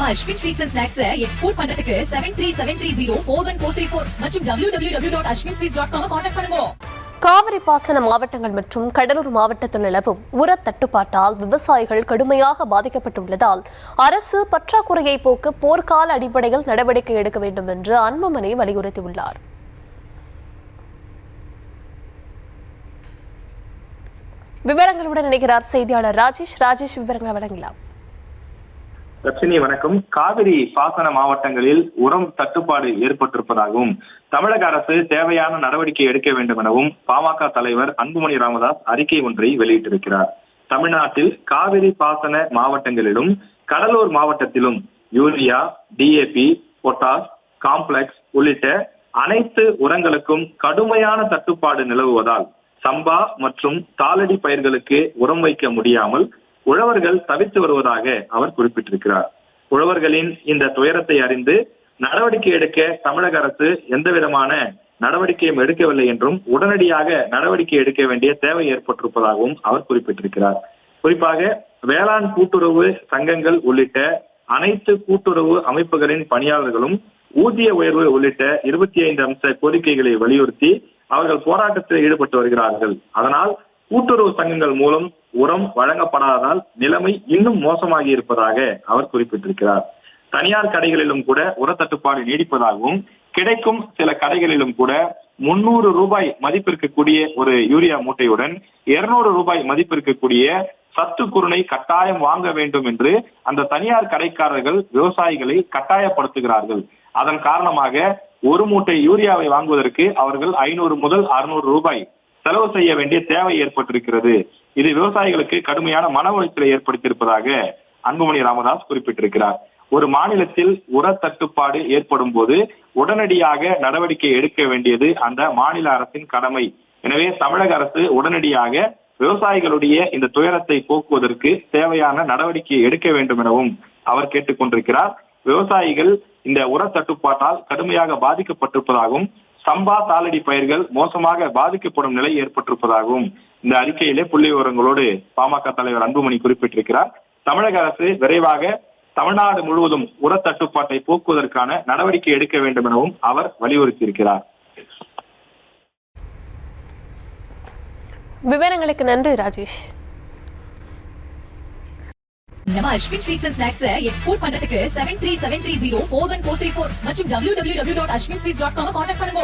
நம்ம Ashwin sweets and snacks export பண்றதுக்கு 7373041434 மற்றும் www.ashwinsweets.com கான்டாக்ட் பண்ணுங்க. காவிரி பாசன மாவட்டங்கள் மற்றும் கடலூர் மாவட்டத்தில் நிலவும் உர தட்டுப்பாட்டால் விவசாயிகள் கடுமையாக பாதிக்கப்பட்டுள்ளதால் அரசு பற்றாக்குறையை போக்க போர்க்கால அடிப்படையில் நடவடிக்கை எடுக்க வேண்டும் என்று அன்புமணி வலியுறுத்தியுள்ளார். விவரங்களுடன் இணைகிறார் செய்தியாளர் ராஜேஷ். விவரங்களை வழங்கலாம். ரட்சினி வணக்கம். காவிரி பாசன மாவட்டங்களில் உரம் தட்டுப்பாடு ஏற்பட்டிருப்பதாகவும் தமிழக அரசு தேவையான நடவடிக்கை எடுக்க வேண்டும் எனவும் பாமக தலைவர் அன்புமணி ராமதாஸ் அறிக்கை ஒன்றை வெளியிட்டிருக்கிறார். தமிழ்நாட்டில் காவிரி பாசன மாவட்டங்களிலும் கடலூர் மாவட்டத்திலும் யூரியா, டிஏபி, பொட்டாஸ், காம்ப்ளெக்ஸ் உள்ளிட்ட அனைத்து உரங்களுக்கும் கடுமையான தட்டுப்பாடு நிலவுவதால் சம்பா மற்றும் தாளடி பயிர்களுக்கு உரம் வைக்க முடியாமல் உழவர்கள் தவித்து வருவதாக அவர் குறிப்பிட்டிருக்கிறார். உழவர்களின் இந்த துயரத்தை அறிந்து நடவடிக்கை எடுக்க தமிழக அரசு எந்தவிதமான நடவடிக்கையும் எடுக்கவில்லை என்றும் உடனடியாக நடவடிக்கை எடுக்க வேண்டிய தேவை ஏற்பட்டிருப்பதாகவும் அவர் குறிப்பிட்டிருக்கிறார். குறிப்பாக வேளாண் கூட்டுறவு சங்கங்கள் உள்ளிட்ட அனைத்து கூட்டுறவு அமைப்புகளின் பணியாளர்களும் ஊதிய உயர்வு உள்ளிட்ட 25 அம்ச கோரிக்கைகளை வலியுறுத்தி அவர்கள் போராட்டத்தில் ஈடுபட்டு வருகிறார்கள். அதனால் கூட்டுறவு சங்கங்கள் மூலம் உரம் வழங்கப்படாததால் நிலைமை இன்னும் மோசமாகி இருப்பதாக அவர் குறிப்பிட்டிருக்கிறார். தனியார் கடைகளிலும் கூட உர தட்டுப்பாடு நீடிப்பதாகவும் கிடைக்கும் சில கடைகளிலும் கூட 300 ரூபாய் மதிப்பிற்கக்கூடிய ஒரு யூரியா மூட்டையுடன் 200 ரூபாய் மதிப்பிற்கக்கூடிய சத்து குருணை கட்டாயம் வாங்க வேண்டும் என்று அந்த தனியார் கடைக்காரர்கள் விவசாயிகளை கட்டாயப்படுத்துகிறார்கள். அதன் காரணமாக ஒரு மூட்டை யூரியாவை வாங்குவதற்கு அவர்கள் 500 முதல் 600 ரூபாய் செலவு செய்ய வேண்டிய தேவை ஏற்பட்டிருக்கிறது. இது விவசாயிகளுக்கு கடுமையான மன உளைச்சலை ஏற்படுத்தியிருப்பதாக அன்புமணி ராமதாஸ் குறிப்பிட்டிருக்கிறார். ஒரு மாநிலத்தில் உர தட்டுப்பாடு ஏற்படும் போது உடனடியாக நடவடிக்கை எடுக்க வேண்டியது அந்த மாநில அரசின் கடமை. எனவே தமிழக அரசு உடனடியாக விவசாயிகளுடைய இந்த துயரத்தை போக்குவதற்கு தேவையான நடவடிக்கையை எடுக்க வேண்டும் எனவும் அவர் கேட்டுக்கொண்டிருக்கிறார். விவசாயிகள் இந்த உர தட்டுப்பாட்டால் கடுமையாக பாதிக்கப்பட்டிருப்பதாகவும் சம்பா தாளடி பயிர்கள் மோசமாக பாதிக்கப்படும் நிலை ஏற்பட்டிருப்பதாகவும் இந்த அறிக்கையிலே புள்ளி விவரங்களோடு பாமக தலைவர் அன்புமணி குறிப்பிட்டிருக்கிறார். தமிழக அரசு விரைவாக தமிழ்நாடு முழுவதும் உர தட்டுப்பாட்டை போக்குவதற்கான நடவடிக்கை எடுக்க வேண்டும் எனவும் அவர் வலியுறுத்தியிருக்கிறார். விவரங்களுக்கு நன்றி ராஜேஷ். நம்ம Ashwin sweets and snacks export பண்றதுக்கு 7373041434 மற்றும் www.ashwinsweets.com கான்டாக்ட் பண்ணுங்க.